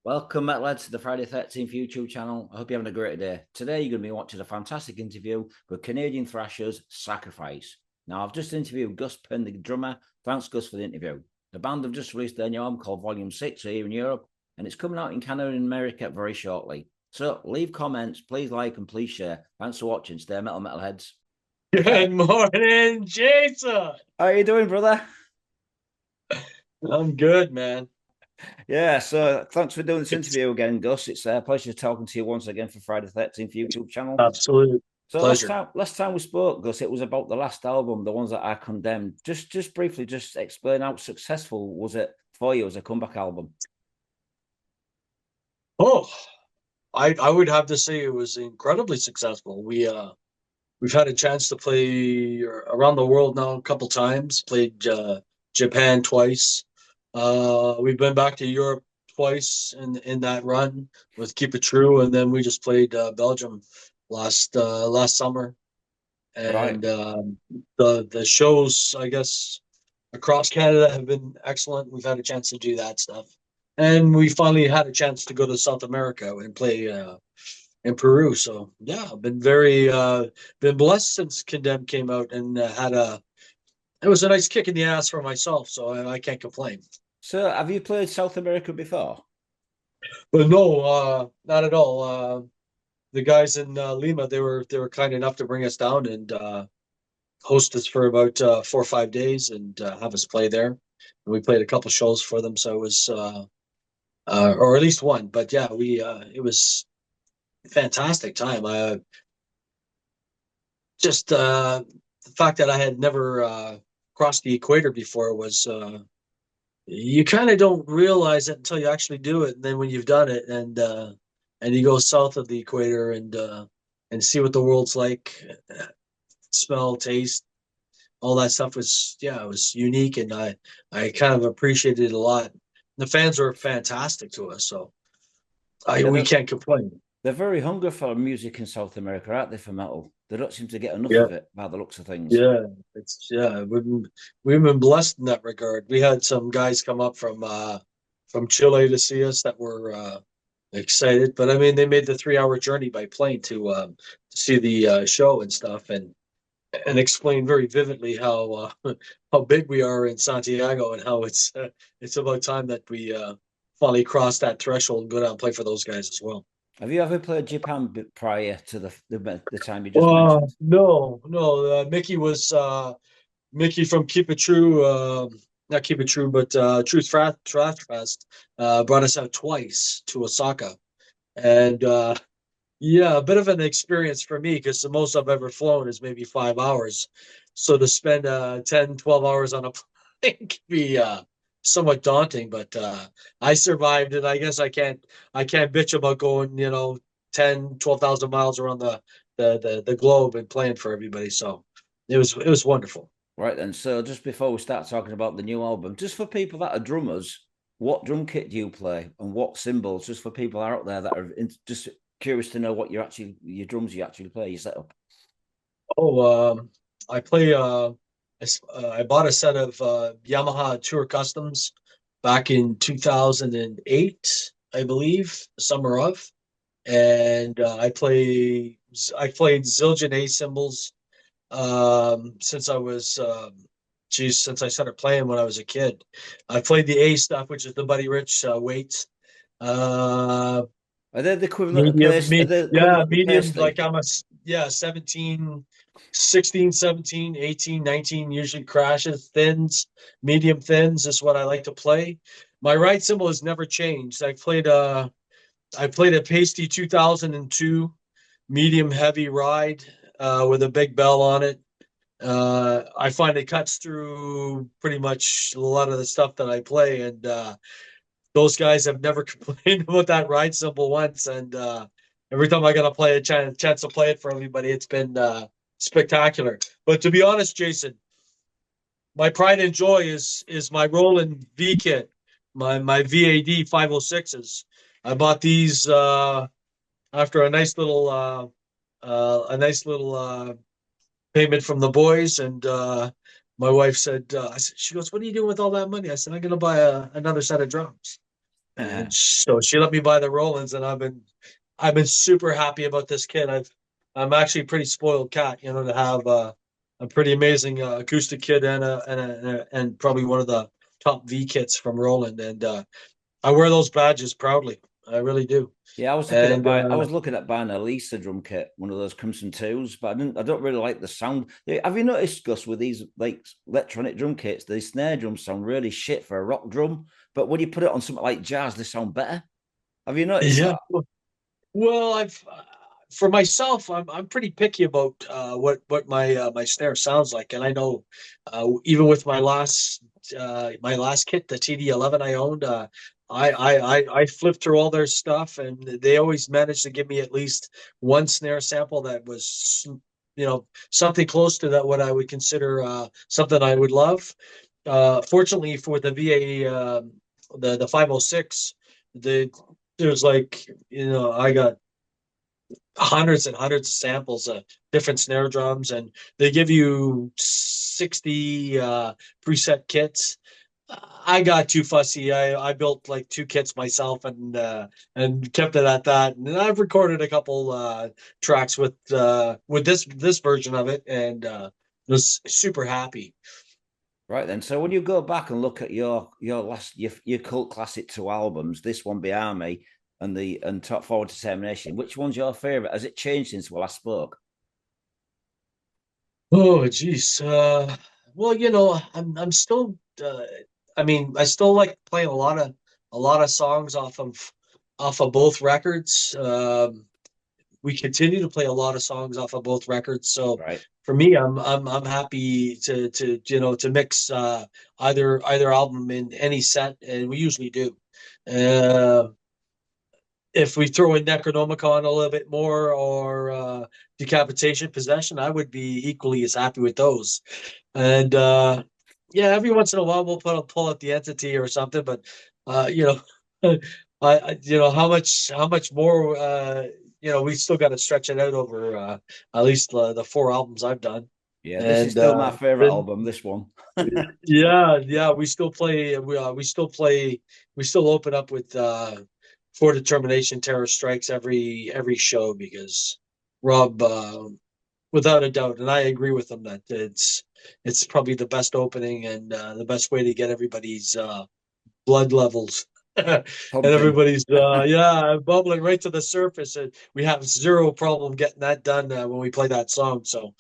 Welcome, Metalheads, to the Friday 13th YouTube channel. I hope you're having a great day. Today, you're going to be watching a fantastic interview with Canadian Thrashers Sacrifice. Now, I've just interviewed Gus Pynn, the drummer. Thanks, Gus, for the interview. The band have just released their new album called Volume 6 here in Europe, and it's coming out in Canada and America very shortly. So, leave comments, please like, and please share. Thanks for watching. Stay metal, Metalheads. Good morning, Jason. How are you doing, brother? I'm good, man. Yeah, so thanks for doing this interview again, Gus. It's a pleasure talking to you once again for Friday 13th YouTube channel. Absolute So pleasure. last time we spoke, Gus, it was about the last album, the Ones That I Condemn. Just briefly, just explain how successful was it for you as a comeback album? Oh, I would have to say it was incredibly successful. We've had a chance to play around the world now a couple times. Played Japan twice. We've been back to Europe twice in that run with Keep It True, and then we just played Belgium last summer. Right. And the shows, I guess, across Canada have been excellent. We've had a chance to do that stuff, and we finally had a chance to go to South America and play in Peru. So yeah, I've been very been blessed since Condemn came out and it was a nice kick in the ass for myself. So I can't complain. So have you played South America before? But no, not at all. The guys in Lima, they were kind enough to bring us down and host us for about 4 or 5 days and have us play there. And we played a couple shows for them, so it was or at least one. But yeah, we it was a fantastic time. Just the fact that I had never crossed the equator before was you kind of don't realize it until you actually do it, and then when you've done it and you go south of the equator and see what the world's like, smell, taste, all that stuff was, yeah, it was unique, and I kind of appreciated it a lot. The fans were fantastic to us, so Yeah, we can't complain. they're very hungry for music in South America, aren't they, for metal? They don't seem to get enough Yeah, of it by the looks of things. yeah, it's yeah. We've been blessed in that regard. We had some guys come up from Chile to see us that were excited, but I mean, they made the 3 hour journey by plane to see the show and stuff, and explain very vividly how big we are in Santiago and how it's about time that we finally cross that threshold and go down and play for those guys as well. Have you ever played Japan prior to the time you just mentioned? No, no. Mickey from Keep It True, not Keep It True, but Truth Thrash Fest brought us out twice to Osaka, and yeah, a bit of an experience for me because the most I've ever flown is maybe 5 hours. So to spend 10, 12 hours on a plane can be somewhat daunting, but I survived it. I guess I can't bitch about going, 10, 12,000 miles around the globe and playing for everybody. So it was wonderful. Right then. So just before we start talking about the new album, just for people that are drummers, what drum kit do you play and what cymbals? Just for people out there that are just curious to know what your drums you actually play, your setup. Oh, I play. I bought a set of Yamaha Tour Customs back in 2008, I believe, the summer of, and I played Zildjian A cymbals since I was since I started playing when I was a kid. I played the A stuff, which is the Buddy Rich weights. Uh, Are they the equivalent of Medium, paste? Are they the yeah, equivalent of medium, pasty? like yeah, 17, 16, 17, 18, 19 usually crashes. Thins, medium thins is what I like to play. My right cymbal has never changed. I played a pasty 2002 medium heavy ride with a big bell on it. I find it cuts through pretty much a lot of the stuff that I play, and those guys have never complained about that ride cymbal once. And every time I got to play a chance to play it for everybody, it's been spectacular. But to be honest, Jason, my pride and joy is my Roland V kit, my VAD 506s. I bought these after a nice little payment from the boys, and my wife said, she goes, "What are you doing with all that money?" I said, "I'm going to buy another set of drums." And so she let me buy the Rolands, and I've been super happy about this kit. I'm actually a pretty spoiled cat, you know, to have a pretty amazing acoustic kit and probably one of the top V kits from Roland, and I wear those badges proudly. I really do. Yeah, And I was looking at buying a Lisa drum kit, one of those Crimson Twos, but I don't really like the sound. Have you noticed, Gus, with these like electronic drum kits, the snare drums sound really shit for a rock drum, but when you put it on something like jazz, they sound better. Have you noticed yeah, that? well, I've for myself, I'm pretty picky about what my snare sounds like, and I know even with my last kit, the TD11 I owned, I flipped through all their stuff, and they always managed to give me at least one snare sample that was, you know, something close to that what I would consider something I would love. Fortunately for the VA, the 506, there's like, you know, I got hundreds and hundreds of samples of different snare drums, and they give you 60 preset kits. I got too fussy. I built like two kits myself and kept it at that. And I've recorded a couple tracks with this version of it, and was super happy. Right then. So when you go back and look at your cult classic two albums, this one behind me and Top Forward to Termination, which one's your favorite? Has it changed since we last spoke? Oh, geez. Well, you know, I'm still. I mean, I still like playing a lot of songs off of both records. We continue to play a lot of songs off of both records. So Right. for me, I'm happy to you know to mix either album in any set, and we usually do. Uh, if we throw in Necronomicon a little bit more or Decapitation Possession, I would be equally as happy with those. And yeah, every once in a while we'll pull out the Entity or something, but you know, you know how much more you know we still got to stretch it out over at least the four albums I've done. Yeah, this is And still my favorite then album, this one. yeah, we still open up with for Determination Terror Strikes every show because Rob without a doubt, and I agree with him that it's probably the best opening and the best way to get everybody's blood levels and Pumping. everybody's yeah bubbling right to the surface, and we have zero problem getting that done when we play that song. So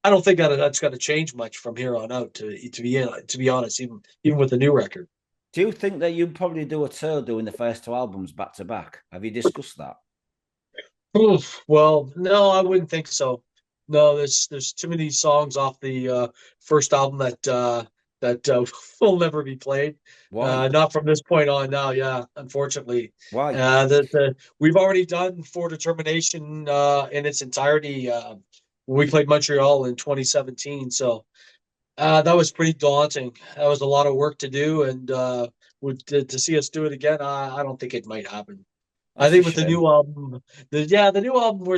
I don't think that's going to change much from here on out. To be honest, even with the new record. Do you think that you'd probably do a tour doing the first two albums back to back? Have you discussed that? Oof, well, no, I wouldn't think so. No, there's too many songs off the first album that will never be played. Why? Not from this point on now. Yeah, unfortunately, Why? we've already done For Determination in its entirety when we played Montreal in 2017. So that was pretty daunting. That was a lot of work to do, and to see us do it again, I don't think it might happen. I That's a think with the shame. new album, the new album,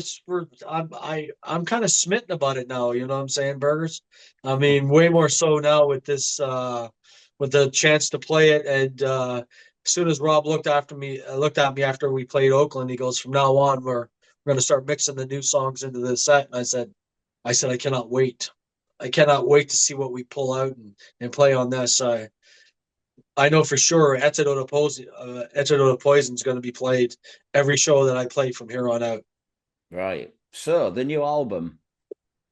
I'm kind of smitten about it now. You know what I'm saying, Burgers? I mean, way more so now with this with the chance to play it. And as soon as Rob looked at me after we played Oakland, he goes, "From now on, we're going to start mixing the new songs into the set." And I said, I cannot wait. I cannot wait to see what we pull out and play on this. I know for sure Antidote Poison is going to be played every show that I play from here on out. Right. So the new album,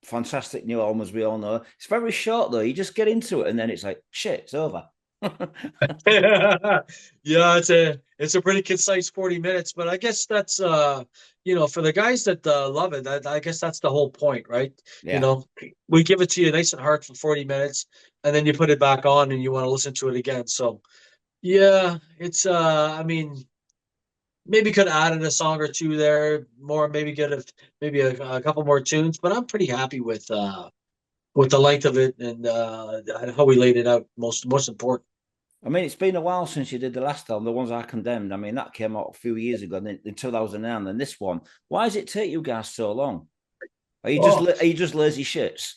fantastic new album, as we all know. It's very short though. You just get into it and then it's like, shit, it's over. Yeah, it's a pretty concise 40 minutes, but I guess that's you know, for the guys that love it, I guess that's the whole point, right? You Yeah. know, we give it to you nice and hard for 40 minutes, and then you put it back on and you want to listen to it again. So yeah, it's I mean, maybe could have added a song or two there more, maybe could have maybe a couple more tunes, but I'm pretty happy with the length of it and how we laid it out. Most important. I mean, it's been a while since you did the last album, the ones I condemned. I mean, that came out a few years ago, in 2009. And this one, why does it take you guys so long? Oh, Are you just lazy shits?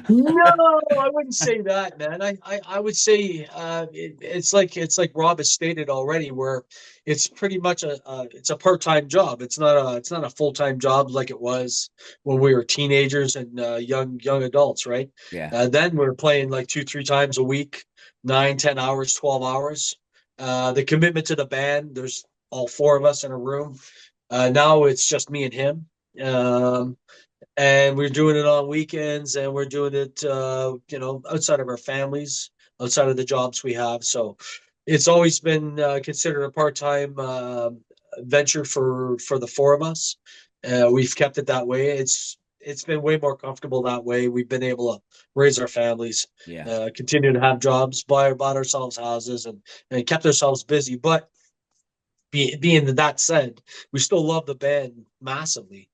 No, I wouldn't say that, man. I would say it's like Rob has stated already, where it's pretty much it's a part-time job. It's not a full-time job like it was when we were teenagers and young adults, right? Yeah, Then we're playing like 2, 3 times a week, 9, 10 hours, 12 hours. The commitment to the band. There's all four of us in a room. Now it's just me and him. Um, and we're doing it on weekends, and we're doing it outside of our families, outside of the jobs we have. So it's always been considered a part-time venture for the four of us. We've kept it that way. It's been way more comfortable that way. We've been able to raise our families, yeah, continue to have jobs, bought ourselves houses, and kept ourselves busy. But being that said, we still love the band massively,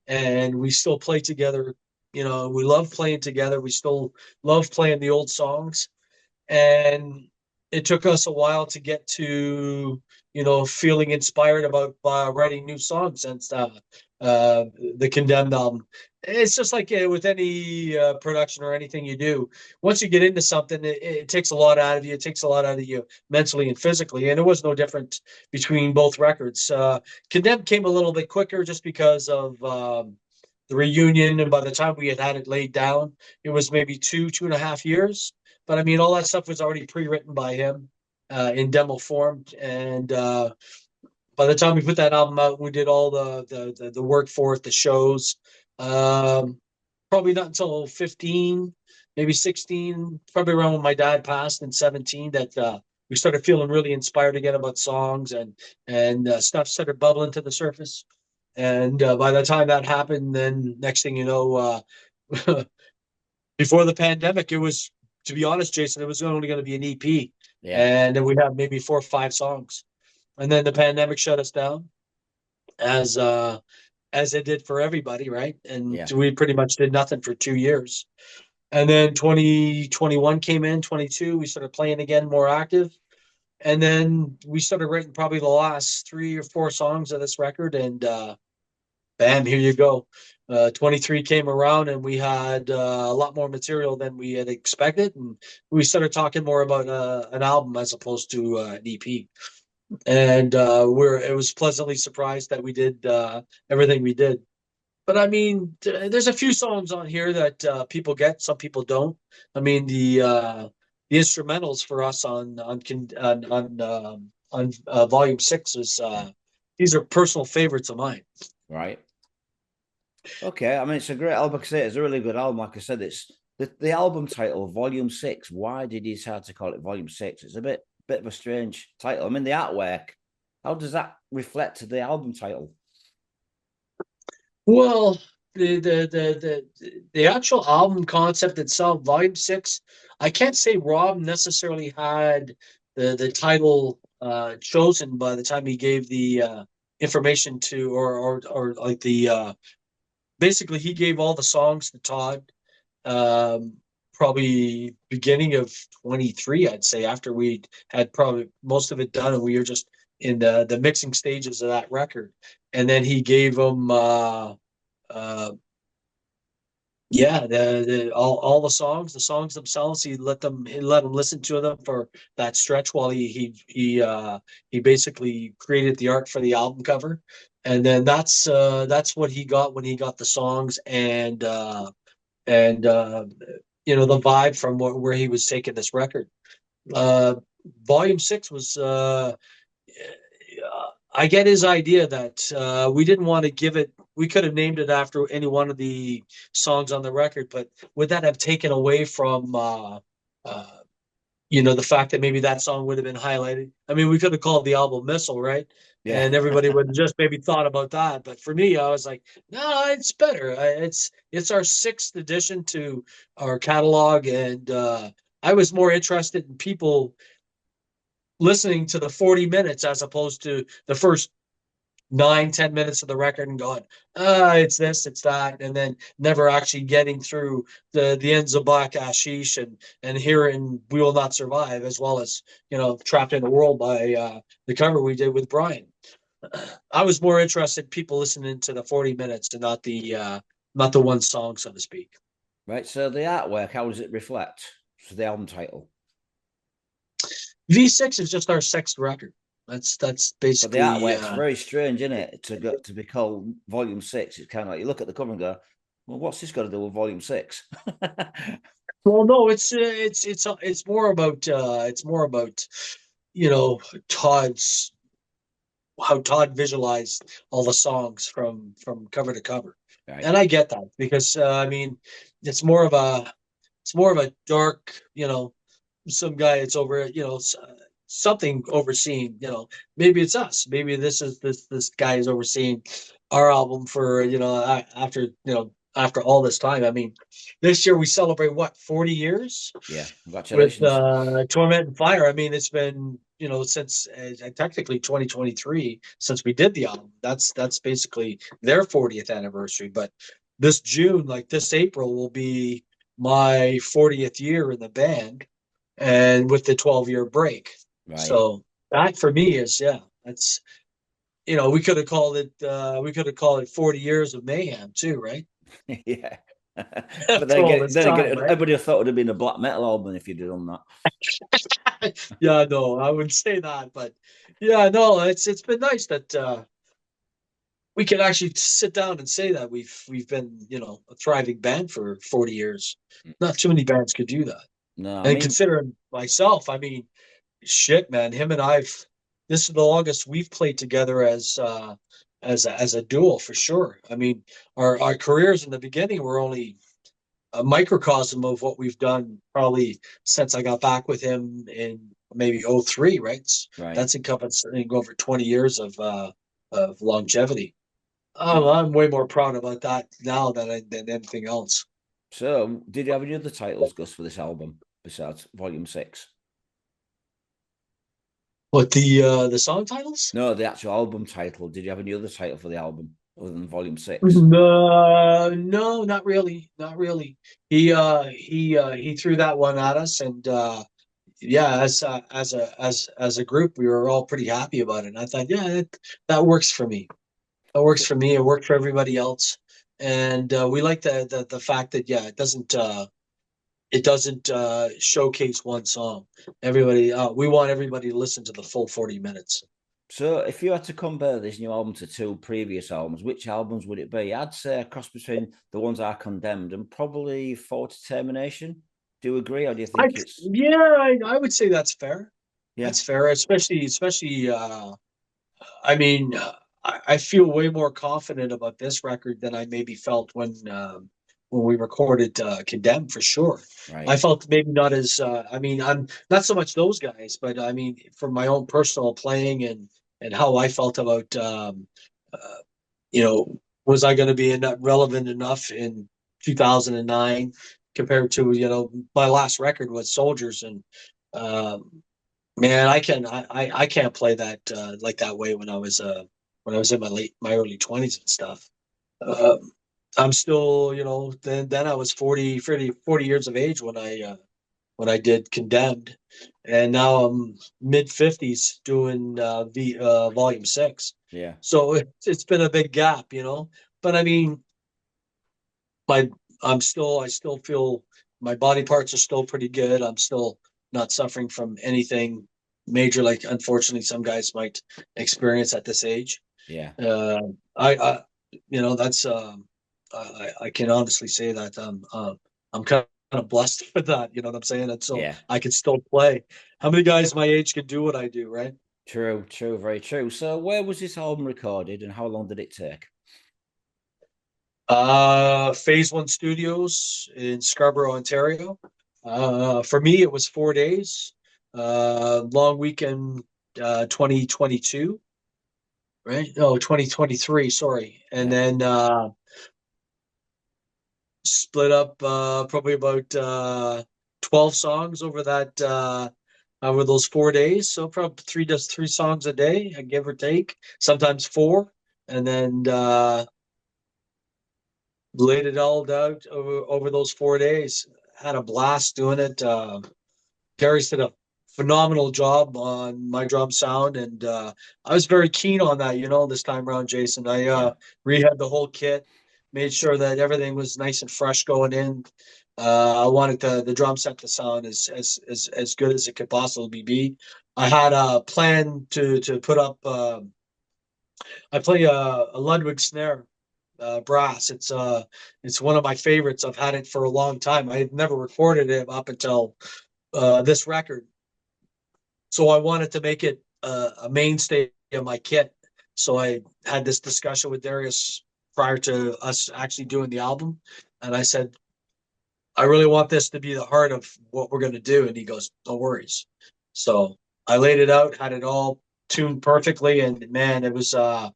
and we still play together. We love playing together. We still love playing the old songs. And it took us a while to get to, feeling inspired about writing new songs since the Condemned album. It's just like with any production or anything you do. Once you get into something, it takes a lot out of you. It takes a lot out of you mentally and physically. And it was no different between both records. Condemned came a little bit quicker just because of the reunion. And by the time we had it laid down, it was maybe 2.5 years. But I mean, all that stuff was already pre-written by him in demo form, and by the time we put that album out, we did all the work for it, the shows. Um, Probably not until 15, maybe 16, probably around when my dad passed in 17, that we started feeling really inspired again about songs, and stuff started bubbling to the surface. And by the time that happened, then next thing you know, before the pandemic, it was, to be honest, Jason, it was only going to be an EP, yeah, and then we have maybe 4 or 5 songs, and then the pandemic shut us down, as it did for everybody, right? And yeah. we pretty much did nothing for 2 years, and then 2021 came in, 22, we started playing again, more active, and then we started writing probably the last 3 or 4 songs of this record, and bam, here you go. 23 came around, and we had a lot more material than we had expected, and we started talking more about an album as opposed to an EP. And it was pleasantly surprised that we did everything we did. But I mean, there's a few songs on here that people get, some people don't. I mean, the instrumentals for us on Volume 6 is these are personal favorites of mine. Right. Okay. I mean, it's a great album. Like I say, it's a really good album. Like I said, it's the album title, Volume 6. Why did he decide to call it Volume 6? It's a bit of a strange title. I mean, the artwork, how does that reflect to the album title? Well, the actual album concept itself, Volume 6, I can't say Rob necessarily had the title chosen by the time he gave the information to, or like the basically he gave all the songs to Todd, probably beginning of 23, I'd say, after we had probably most of it done, and we were just in the mixing stages of that record. And then he gave them uh yeah, all the songs themselves, he let them listen to them for that stretch while he basically created the art for the album cover. And then that's what he got when he got the songs, and the vibe from where he was taking this record. Uh, Volume 6 was I get his idea that we didn't want to give it. We could have named it after any one of the songs on the record, but would that have taken away from uh, the fact that maybe that song would have been highlighted? I mean, we could have called the album Missile, right? Yeah. And everybody would have just maybe thought about that. But for me, I was like, no, it's better. It's our sixth addition to our catalog, and I was more interested in people listening to the 40 minutes as opposed to the first 9, 10 minutes of the record and going, it's this, it's that, and then never actually getting through the ends of Black Ashish and hearing We Will Not Survive, as well as Trapped in the World by the cover we did with Brian. I was more interested in people listening to the 40 minutes and not the one song, so to speak. Right. So the artwork, how does it reflect? So the album title. V6 is just our sixth record. That's But the basically artwork's very strange, isn't it? To be called Volume 6. It's kind of like you look at the cover and go, well, what's this got to do with Volume 6? well, no, it's more about you know Todd's how Todd visualized all the songs from cover to cover, Right. and I get that because I mean it's more of a it's more of a dark, some guy it's over, something overseeing, maybe it's us, maybe this guy is overseeing our album for after all this time. I mean, this year we celebrate what 40 years Yeah. with Congratulations. Torment and Fire. I mean, it's been since technically 2023 since we did the album. That's basically their 40th anniversary. But this June, like this April, will be my 40th year in the band, and with the 12-year break. Right. So that for me is that's we could have called it 40 years of mayhem too, right? Yeah. But After all this then again, time, right? everybody thought it would have been a black metal album if you'd have done that. Yeah, no, I wouldn't say that, but yeah, no, it's been nice that we can actually sit down and say that we've been, a thriving band for 40 years. Not too many bands could do that. No, I And mean, considering myself, I mean, shit, man, him and I've this is the longest we've played together as a duo for sure. I mean, our careers in the beginning were only a microcosm of what we've done probably since I got back with him in maybe '03, right? right. That's encompassing over 20 years of longevity. Oh, I'm way more proud about that now than anything else. So, did you have any other titles, Gus, for this album besides Volume 6? What the song titles? No, the actual album title. Did you have any other title for the album other than Volume 6? No, no, not really, not really. He threw that one at us, and yeah, as a group, we were all pretty happy about it. And I thought, yeah, that works for me. That works So, for me. It worked for everybody else, and we like the fact that it doesn't showcase one song. We want everybody to listen to the full 40 minutes. so, if you had to compare this new album to two previous albums, which albums would it be? I'd say a cross between the ones I condemned and probably Forward to Termination. Do you agree, or do you I think it's yeah, I would say that's fair. yeah, That's fair, especially. I mean, I feel way more confident about this record than I maybe felt when we recorded "Condemn" for sure. right? I felt maybe not as. I mean, I'm not so much those guys, but I mean, for my own personal playing and how I felt about, uh, you know, was I going to be relevant enough in 2009 compared to my last record was Soldiers and. Um, Man, I can't play that like that way when I was in my early 20s and stuff. Um, I'm still, then I was 40 years of age when I did Condemned, and now I'm mid 50s doing the volume 6. Yeah. So it's been a big gap, But I mean, my I still feel my body parts are still pretty good. I'm still not suffering from anything major like unfortunately some guys might experience at this age. Yeah. Uh, I that's I can honestly say that I'm kind of blessed with that. You know what I'm saying? And so Yeah. I can still play. How many guys my age can do what I do, right? True, true, very true. So, where was this album recorded and how long did it take? Phase One Studios in Scarborough, Ontario. For me, it was 4 days. Long weekend, 2022, right? No, 2023. Sorry, and Yeah. then split up probably about 12 songs over those 4 days. So probably three songs a day, give or take. Sometimes four, and then laid it all out over those 4 days. Had a blast doing it. Gary's did a phenomenal job on my drum sound, and I was very keen on that. This time around, Jason, I Yeah. rehabbed the whole kit, made sure that everything was nice and fresh going in. I wanted the drum set to sound as good as it could possibly be. I had a plan to put up. I play a Ludwig snare, brass. It's one of my favorites. I've had it for a long time. I had never recorded it up until this record, so I wanted to make it a mainstay of my kit. So I had this discussion with Darius prior to us actually doing the album, and I said, I really want this to be the heart of what we're going to do. And he goes, no worries. So I laid it out, had it all tuned perfectly. And man, it was, I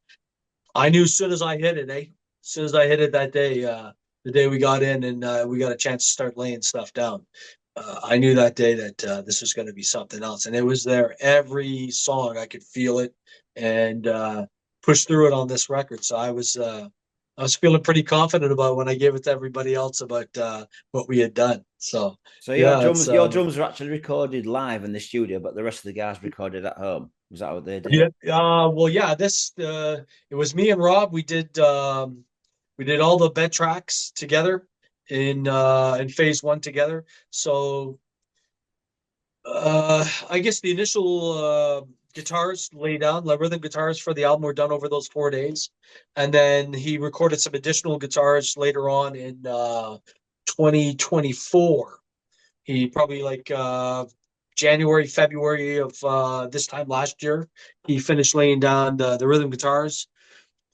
knew as soon as I hit it, As soon as I hit it that day, the day we got in and we got a chance to start laying stuff down. I knew that day that this was going to be something else. And it was there. Every song, I could feel it and push through it on this record. So I was feeling pretty confident about when I gave it to everybody else about what we had done. So yeah, your drums were actually recorded live in the studio, but the rest of the guys recorded at home. Was that what they did? yeah. Well, yeah. This it was me and Rob. We did all the bed tracks together in phase one together. So I guess the initial guitars laid down, like rhythm guitars for the album were done over those 4 days. And then he recorded some additional guitars later on in 2024. He probably like January, February of this time last year, he finished laying down the rhythm guitars.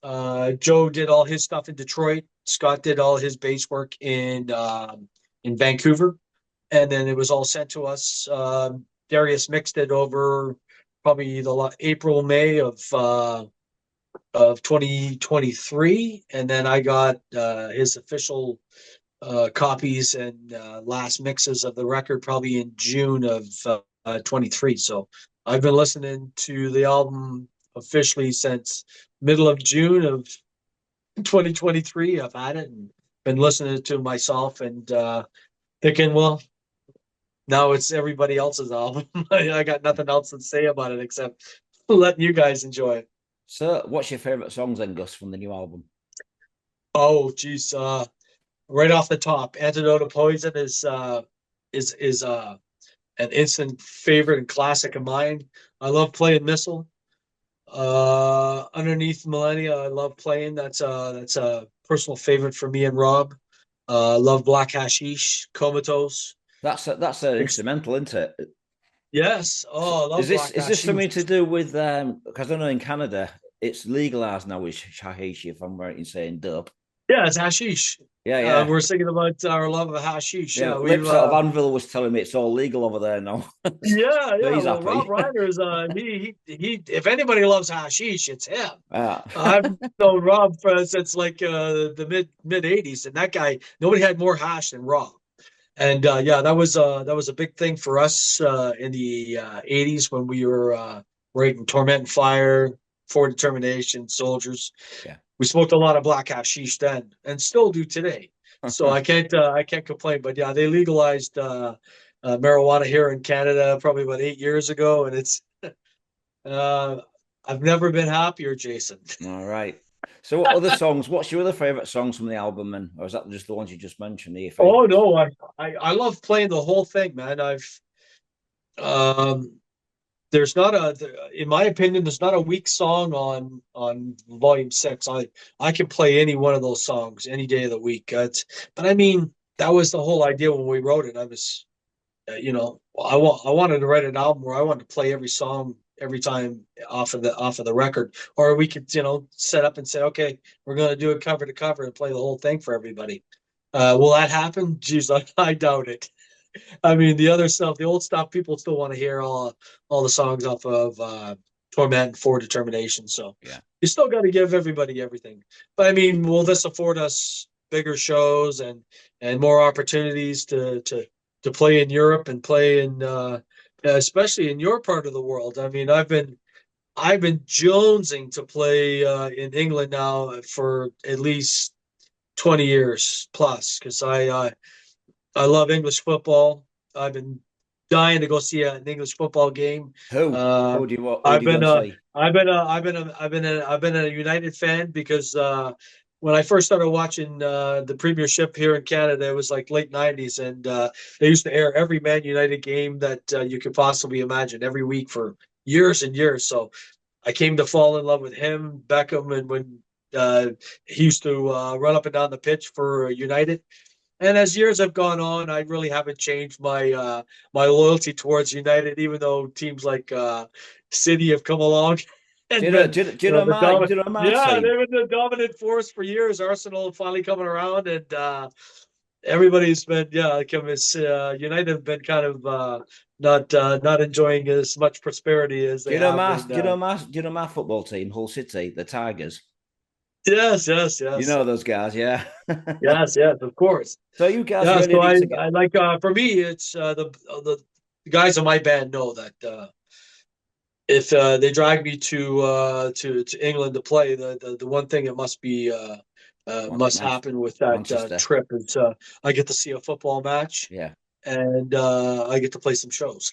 Joe did all his stuff in Detroit. Scott did all his bass work in Vancouver, and then it was all sent to us. Darius mixed it over probably the April, May of 2023, and then I got his official copies and last mixes of the record probably in June of 23. So I've been listening to the album officially since middle of June of 2023. I've had it and been listening to myself and thinking, well, now it's everybody else's album. I got nothing else to say about it except letting you guys enjoy it. So, what's your favorite songs then, Gus, from the new album? Oh, geez, right off the top, "Antidote to Poison" is an instant favorite and classic of mine. I love playing "Missile." "Underneath Millennia," I love playing. That's a personal favorite for me and Rob. Love "Black Hashish," "Comatose." That's an instrumental, isn't it? Yes. Oh, I love Black is this Hashish. something to do with because I know in Canada it's legalized now with hashish, if I'm right in saying dub. Yeah, it's hashish. Yeah. We're singing about our love of hashish. Yeah, Lips out of Anvil was telling me it's all legal over there now. Yeah. So he's Well, happy. Rob Reiner's he. If anybody loves hashish, it's him. Ah. I've known Rob since like the mid '80s, and that guy, nobody had more hash than Rob. And yeah, that was a big thing for us in the '80s when we were writing Torment and Fire, For Determination, Soldiers. Yeah. We smoked a lot of black hashish then, and still do today. So I can't complain. But yeah, they legalized marijuana here in Canada probably about 8 years ago, and it's I've never been happier, Jason. All right. So, what other songs? What's your other favorite songs from the album, and or is that just the ones you just mentioned? Oh no, I love playing the whole thing, man. I've there's not in my opinion, there's not a weak song on volume 6. I can play any one of those songs any day of the week. But I mean, that was the whole idea when we wrote it. I was, I wanted to write an album where I wanted to play every song every time off of the record, or we could, set up and say, okay, we're going to do it cover to cover and play the whole thing for everybody. Will that happen? Geez, I doubt it. I mean, the other stuff, the old stuff, people still want to hear all the songs off of Torment and For Determination. So yeah, you still got to give everybody everything. But I mean, will this afford us bigger shows and more opportunities to play in Europe and play in especially in your part of the world? I mean, I've been jonesing to play in England now for at least 20 years plus because I love English football. I've been dying to go see an English football game. Who do you I've been a United fan because when I first started watching the Premiership here in Canada, it was like late '90s, and they used to air every Man United game that you could possibly imagine every week for years and years. So I came to fall in love with him, Beckham, and when he used to run up and down the pitch for United. And as years have gone on, I really haven't changed my loyalty towards United, even though teams like City have come along Do and you know? been, Do you know the my? Do dominant. you know my Yeah, team? they've been the dominant force for years. Arsenal finally coming around, and everybody's been United have been kind of not enjoying as much prosperity as Do they you know have my? been. Do you know my? Do you know my football team, Hull City, the Tigers? Yes, yes, You yes, know those guys, yeah. yes, yes. Of course. So you guys Yeah, really so need to get. I like for me it's the guys in my band know that if they drag me to England to play, the one thing that must happen with that Manchester, trip is I get to see a football match yeah. and I get to play some shows.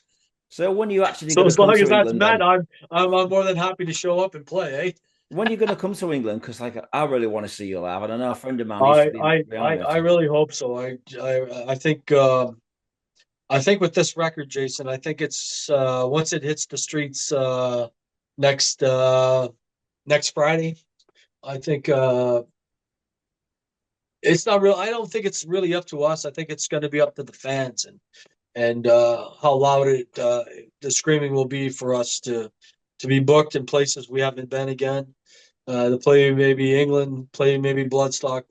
So when are you actually So going to as come long as to that's England met, then? I'm more than happy to show up and play. Eh? When are you going to come to England? Because like I really want to see you live. And I know a friend of mine used to be in the army. I really hope so. I think with this record, Jason, I think it's once it hits the streets next next Friday. I think it's not real. I don't think it's really up to us. I think it's going to be up to the fans and how loud the screaming will be for us to be booked in places we haven't been again. To play maybe England, play maybe Bloodstock,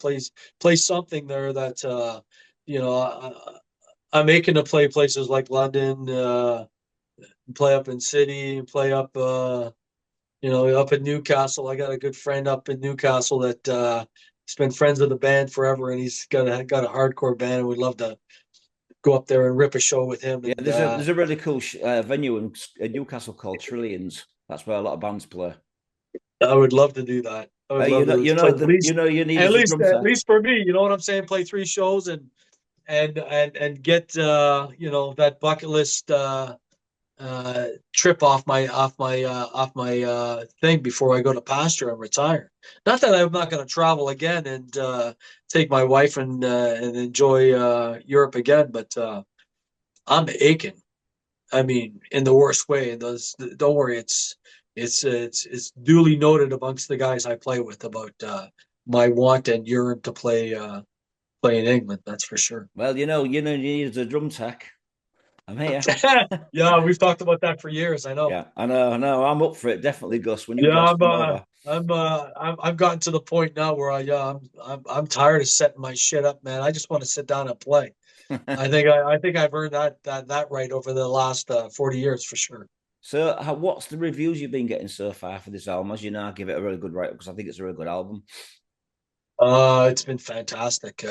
play something there that you know. I'm making to play places like London, play up in City, play up up in Newcastle. I got a good friend up in Newcastle that he's been friends with the band forever, and he's got a hardcore band, and we'd love to go up there and rip a show with him. Yeah, And there's a really cool venue in Newcastle called Trillions. That's where a lot of bands play. I would love to do that. I would love to play You need at as a least drum at set. least for me. You know what I'm saying? Play 3 shows and get that bucket list trip off my thing before I go to pasture and retire. Not that I'm not going to travel again and take my wife and enjoy Europe again, but I'm aching. I mean, in the worst way. And those, don't worry, it's duly noted amongst the guys I play with about my want and yearn to play in England. That's for sure. Well, you need as a drum tech. I'm here. Yeah, we've talked about that for years. I know. Yeah, I know. I'm up for it. Definitely, Gus. When you Yeah, guys come over. I've gotten to the point now where I'm tired of setting my shit up, man. I just want to sit down and play. I think I've earned that right over the last 40 years for sure. So, what's the reviews you've been getting so far for this album? As you know, I give it a really good rate because I think it's a really good album. It's been fantastic.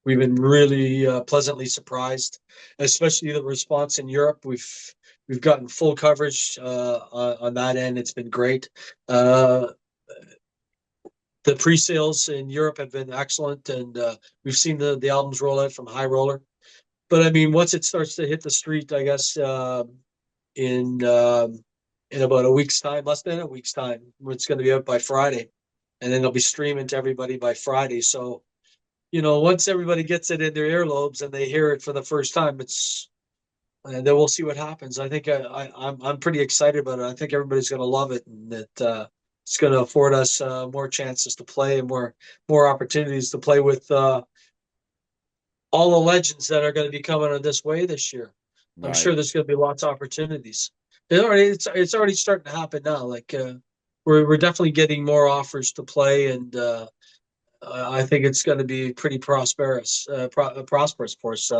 We've been really pleasantly surprised, especially the response in Europe. We've gotten full coverage on that end. It's been great. The pre-sales in Europe have been excellent, and we've seen the albums roll out from High Roller. But I mean, once it starts to hit the street, I guess in in about a week's time, less than a week's time, it's going to be out by Friday, and then they'll be streaming to everybody by Friday. So once everybody gets it in their earlobes and they hear it for the first time, and then we'll see what happens. I think I'm pretty excited about it. I think everybody's going to love it, and that it's going to afford us more chances to play and more opportunities to play with all the legends that are going to be coming on this way this year. I'm Right. sure there's going to be lots of opportunities. It's already starting to happen now. Like we're definitely getting more offers to play, and I think it's going to be pretty prosperous for us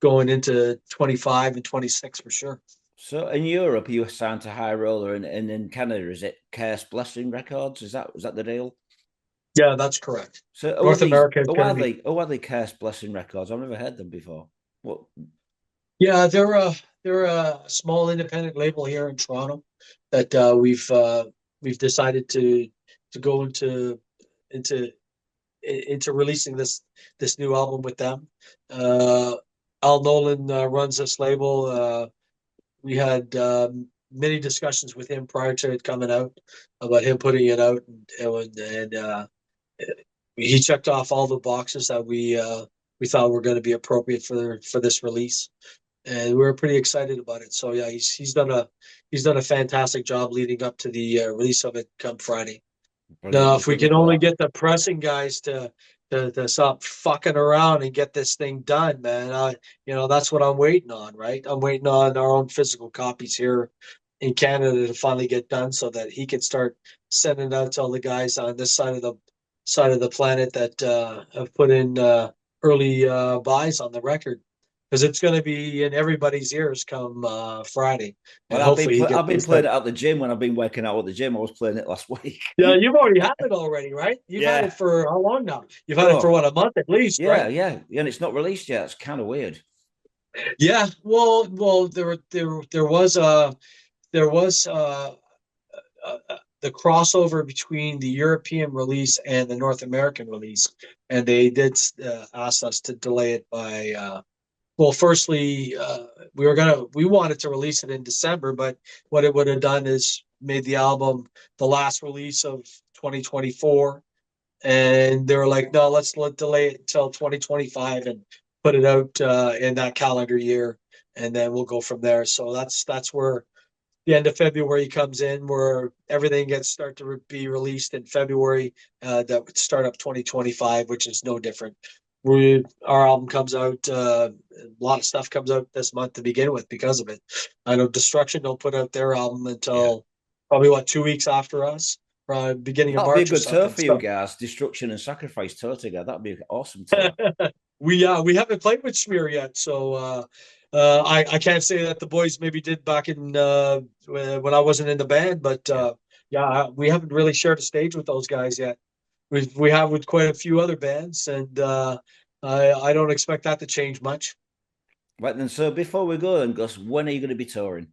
going into 25 and 26 for sure. So, in Europe, you signed to High Roller, and in Canada, is it Curse Blessing Records? Is that the deal? Yeah, that's correct. So, North America is who going are to be. they? Who are they? Curse Blessing Records. I've never heard them before. What? Yeah, they're a small independent label here in Toronto that we've decided to go into into releasing this new album with them. Uh, Al Nolan runs this label. We had many discussions with him prior to it coming out about him putting it out, and he checked off all the boxes that we thought were going to be appropriate for this release, and we were pretty excited about it. So yeah, he's done a fantastic job leading up to the release of it come Friday. Brilliant. Now, Well, if we good luck can with only that. get the pressing guys to stop fucking around and get this thing done, man, that's what I'm waiting on, right? I'm waiting on our own physical copies here in Canada to finally get done so that he can start sending it out to all the guys on this side of the planet that have put in early buys on the record, because it's going to be in everybody's ears come Friday, and Well, hopefully he gets I've been this playing done. it at the gym when I've been working out at the gym. I was playing it last week. Yeah, you've already had it already, right? You've had it Yeah. for how long now? You've had it for Oh, what, a month at least, yeah, right? yeah, yeah. And it's not released yet. It's kind of weird. Yeah. Well, there was the crossover between the European release and the North American release, and they did ask us to delay it by well, firstly, we wanted to release it in December, but what it would have done is made the album the last release of 2024, and they were like, no, let delay it until 2025 and put it out in that calendar year, and then we'll go from there. So that's where the end of February comes in, where everything gets start to be released in February. That would start up 2025, which is no different. Our album comes out. A lot of stuff comes out this month to begin with because of it. I know Destruction don't put out their album Yeah. until probably 2 weeks after us, beginning of That'd be a March or good tour something. for you So guys. Destruction and Sacrifice tour together. That'd be an awesome tour. we haven't played with Smear yet, so I can't say that the boys maybe did back in when I wasn't in the band, but Yeah. yeah, we haven't really shared a stage with those guys yet. We have with quite a few other bands, and I don't expect that to change much. Right then. So before we go, then Gus, when are you going to be touring?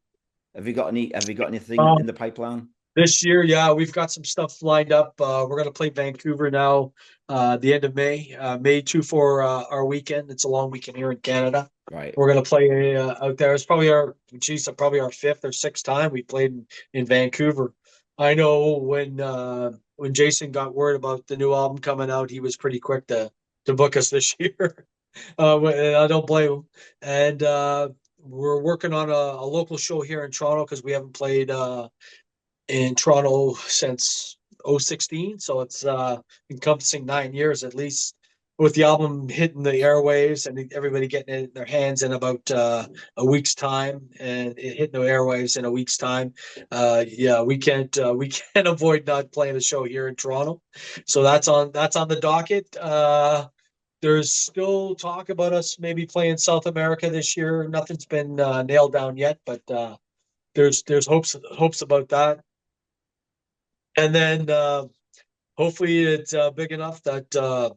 Have you got anything Uh, in the pipeline? this year, yeah, we've got some stuff lined up. We're going to play Vancouver now, the end of May, May 2 for our weekend. It's a long weekend here in Canada. Right. We're going to play out there. It's probably probably our fifth or sixth time we played in Vancouver. I know when Jason got word about the new album coming out, he was pretty quick to book us this year. And I don't blame him. And we're working on a local show here in Toronto because we haven't played in Toronto since 016, so it's encompassing 9 years at least. With the album hitting the airwaves and everybody getting it in their hands in about a week's time, and it hitting the airwaves in a week's time, yeah, we can't avoid not playing a show here in Toronto. So that's on the docket. There's still talk about us maybe playing South America this year. Nothing's been nailed down yet, but there's hopes about that. And then hopefully it's big enough that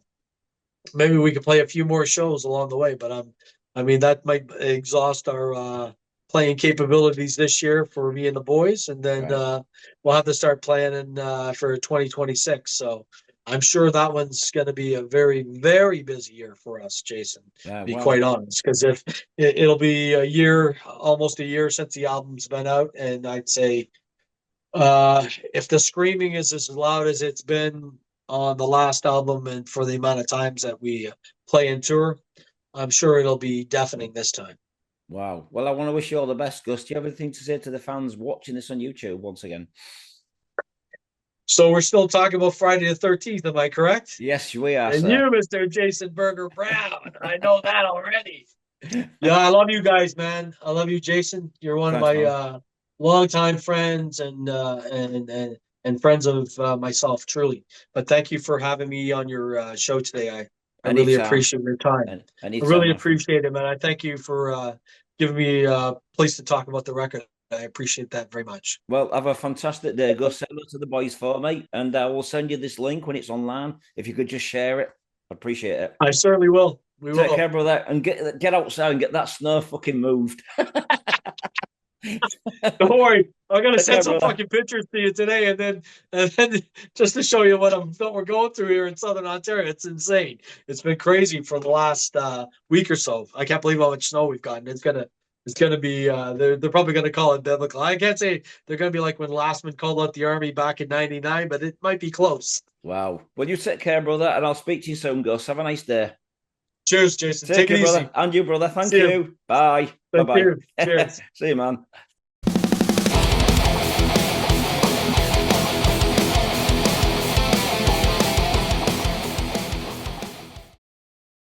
maybe we can play a few more shows along the way. But I mean, that might exhaust our playing capabilities this year for me and the boys, and then Right. we'll have to start planning for 2026. So I'm sure that one's going to be a very, very busy year for us, Jason. Yeah. To be quite Well, honest, because if it'll be almost a year since the album's been out, and I'd say if the screaming is as loud as it's been on the last album and for the amount of times that we play and tour, I'm sure it'll be deafening this time. wow. Well, I want to wish you all the best, Gus. Do you have anything to say to the fans watching this on YouTube once again? So we're still talking about Friday the 13th, am I correct? Yes, we are, And sir. you, Mr. Jason Berger Brown. I know that already. Yeah, I love you guys, man. I love you, Jason. You're one of Thanks, my man. longtime friends and friends of myself, truly. But thank you for having me on your show today. I really Anytime. appreciate your time. I Anytime, really my friend. appreciate it, man. I thank you for giving me a place to talk about the record. I appreciate that very much. Well, have a fantastic day, Gus. Say hello to the boys for me, and I will send you this link when it's online. If you could just share it, I appreciate it. I certainly will. We Take will. care, brother, and get outside and get that snow fucking moved. Don't worry. I'm gonna Take send care, some brother. fucking pictures to you today, and then just to show you what we're going through here in Southern Ontario. It's insane. It's been crazy for the last week or so. I can't believe how much snow we've gotten. It's gonna be they're probably gonna call it biblical. I can't say they're gonna be like when Lastman called out the army back in '99, but it might be close. Wow. Well, you take care, brother, and I'll speak to you soon, Gus. Have a nice day. Cheers, Jason. Take Take care, it brother. easy. And you, brother. Thank See you. you. Bye. Thank Bye-bye. you. Cheers. See you, man.